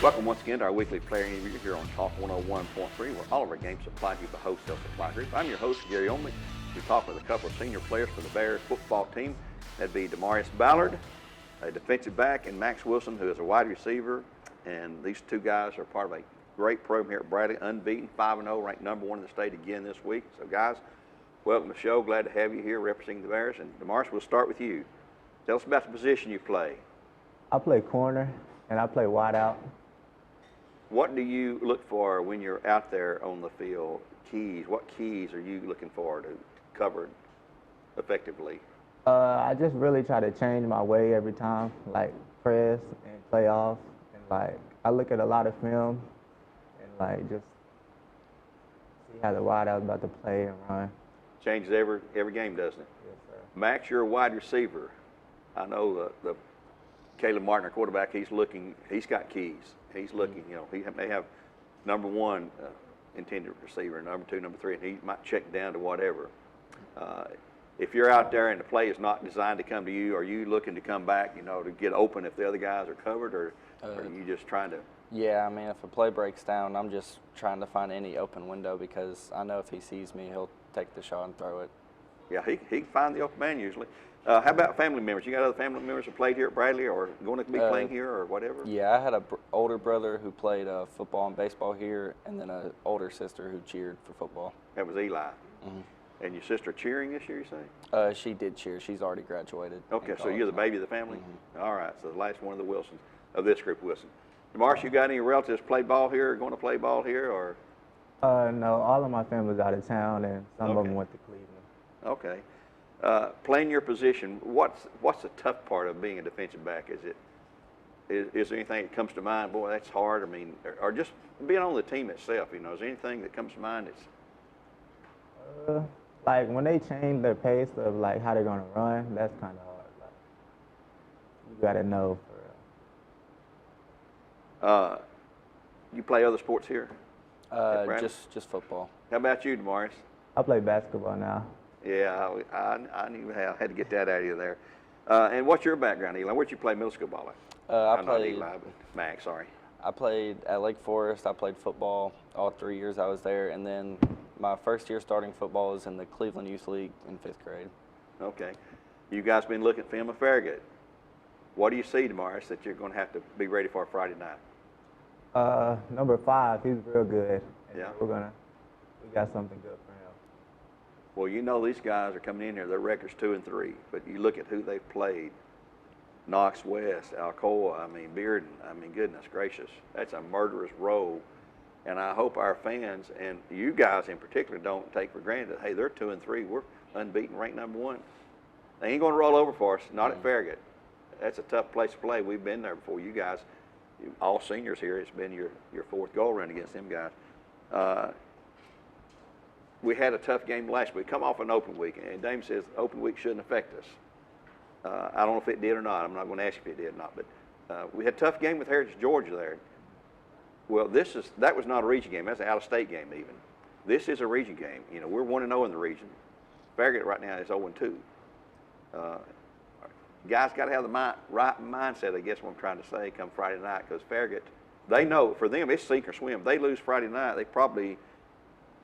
Welcome once again to our weekly player interview here on Talk 101.3, where all of our games supply to the Wholesale Supply Group. I'm your host, Gary Ownbey. We talk with a couple of senior players for the Bears football team. That'd be Demarius Ballard, a defensive back, and Max Wilson, who is a wide receiver. And these two guys are part of a great program here at Bradley, unbeaten, 5-0, ranked number one in the state again this week. So, guys, welcome to the show. Glad to have you here representing the Bears. And Demarius, we'll start with you. Tell us about the position you play. I play corner, and I play wide out. What do you look for when you're out there on the field? Keys. What keys are you looking for to cover effectively? I just really try to change my way every time, like press and play off. And like I look at a lot of film and like just see how the wide out's about to play and run. Changes every game, doesn't it? Yes, sir. Max, you're a wide receiver. I know the Caleb Martin, our quarterback, he's got keys. He's looking, he may have number one intended receiver, number two, number three, and he might check down to whatever. If you're out there and the play is not designed to come to you, are you looking to come back, to get open if the other guys are covered, or are you just trying to? Yeah, I mean, if a play breaks down, I'm just trying to find any open window because I know if he sees me, he'll take the shot and throw it. Yeah, he can find the open man usually. How about family members? You got other family members who played here at Bradley or going to be playing here or whatever? Yeah, I had an older brother who played football and baseball here, and then an older sister who cheered for football. That was Eli. Mm-hmm. And your sister cheering this year, you say? She did cheer. She's already graduated. Okay, so you're the baby of the family? Mm-hmm. All right, so the last one of the Wilsons, of this group, Wilson. Demarius, you got any relatives play ball here or going to play ball here? Or? No, all of my family's out of town, and some of them went to Cleveland. Okay. Playing your position, what's the tough part of being a defensive back? Is there anything that comes to mind? Boy, that's hard. I mean, or just being on the team itself. Is there anything that comes to mind that's? Like when they change their pace of like how they're gonna run, that's kind of hard. Like you gotta know for real. You play other sports here? Just football. How about you, Demarius? I play basketball now. Yeah, I knew I had to get that out of you there. And what's your background, Eli? Where'd you play middle school ball at? Not Eli, but Max, sorry. I played at Lake Forest. I played football all 3 years I was there, and then my first year starting football was in the Cleveland Youth League in 5th grade. Okay. You guys been looking at film of Farragut. What do you see, Demarius, that you're going to have to be ready for Friday night? Number 5, he's real good. Yeah. We got something good for him. Well, these guys are coming in here. Their record's 2-3, but you look at who they've played. Knox West, Alcoa, Bearden. Goodness gracious, that's a murderous row. And I hope our fans and you guys in particular don't take for granted that, hey, they're 2-3. We're unbeaten, ranked number one. They ain't going to roll over for us, not at Farragut. That's a tough place to play. We've been there before. You guys, all seniors here, it's been your fourth goal run against them guys. We had a tough game last week. Come off an open week, and Dame says open week shouldn't affect us. I don't know if it did or not. I'm not going to ask if it did or not, but we had a tough game with Heritage Georgia there. Well, that was not a region game. That's an out-of-state game even. This is a region game. We're 1-0 in the region. Farragut right now is 0-2. Guys got to have the right mindset, I guess what I'm trying to say, come Friday night, because Farragut, they know for them it's sink or swim. If they lose Friday night, they probably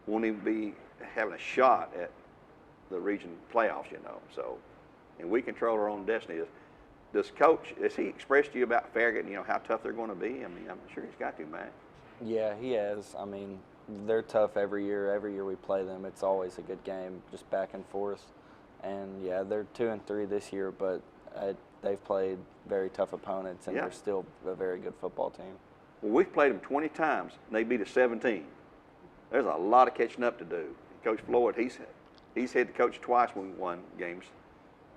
won't even be having a shot at the region playoffs, So, and we control our own destiny. Does Coach, has he expressed to you about Farragut and, how tough they're going to be? I'm sure he's got to, Matt. Yeah, he has. They're tough every year. Every year we play them, it's always a good game, just back and forth. And, yeah, they're 2-3 this year, but they've played very tough opponents, and they're still a very good football team. Well, we've played them 20 times, and they beat us 17. There's a lot of catching up to do. Coach Floyd, he's had to coach twice when we won games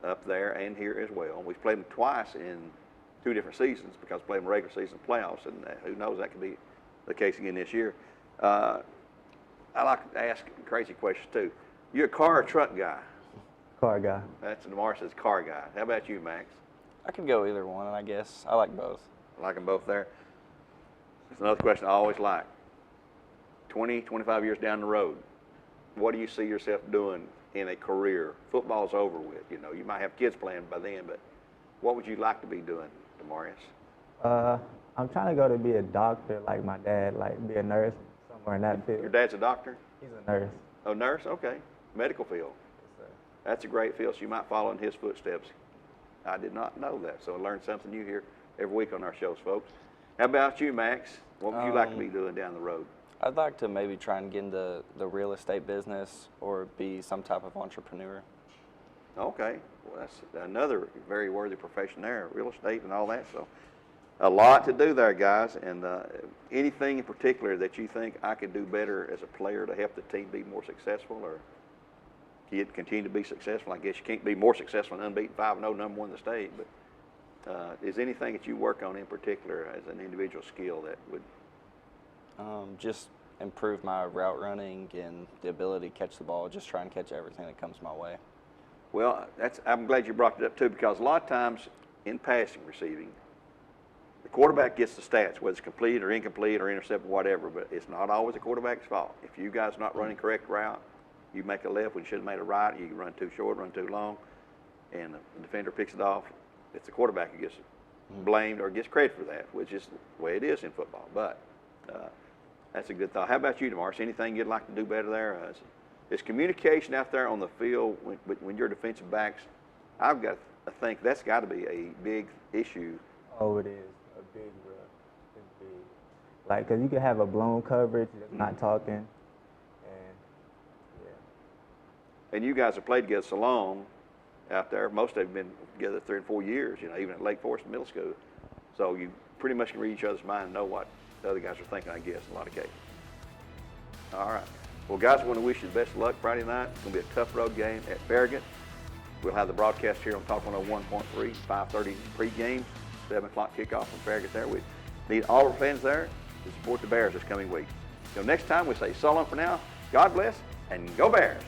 up there and here as well. We've played them twice in 2 different seasons because we played them regular season playoffs, and who knows, that could be the case again this year. I like to ask crazy questions too. You a car or truck guy? Car guy. That's Demarius' car guy. How about you, Max? I could go either one, I guess. I like both. I like them both there. That's another question I always like. 20, 25 years down the road, what do you see yourself doing in a career? Football's over with. You might have kids playing by then, but what would you like to be doing, Demarius? I'm trying to go to be a doctor like my dad, like be a nurse somewhere in that field. Your dad's a doctor? He's a nurse. Oh, nurse? Okay. Medical field. Yes, sir. That's a great field, so you might follow in his footsteps. I did not know that, so I learned something new here every week on our shows, folks. How about you, Max? What would you like to be doing down the road? I'd like to maybe try and get into the real estate business or be some type of entrepreneur. Okay, well, that's another very worthy profession there, real estate and all that. So, a lot to do there, guys. And anything in particular that you think I could do better as a player to help the team be more successful, or continue to be successful? I guess you can't be more successful than unbeaten 5-0, number one in the state. But is anything that you work on in particular as an individual skill that would? Just improve my route running and the ability to catch the ball. Just try and catch everything that comes my way. Well, I'm glad you brought it up too, because a lot of times in passing receiving, the quarterback gets the stats, whether it's complete or incomplete or intercepted, whatever, but it's not always the quarterback's fault. If you guys are not running correct route, you make a left when you should have made a right, you run too short, run too long, and the defender picks it off, it's the quarterback who gets blamed or gets credit for that, which is the way it is in football. But that's a good thought. How about you, DeMarcus? Anything you'd like to do better there? Is communication out there on the field when you're defensive backs? I've got to think that's got to be a big issue. Oh, it is a big, bro. It's big. Like, cause you can have a blown coverage, just not talking, and yeah. And you guys have played together so long out there. Most of them have been together 3 and 4 years. You know, even at Lake Forest Middle School. So you pretty much can read each other's mind and know what the other guys are thinking, I guess, in a lot of cases. All right. Well, guys, I want to wish you the best of luck Friday night. It's going to be a tough road game at Farragut. We'll have the broadcast here on Talk 101.3, 5:30 pregame, 7 o'clock kickoff from Farragut there. We need all our fans there to support the Bears this coming week. Until next time, we say so long for now. God bless, and go Bears.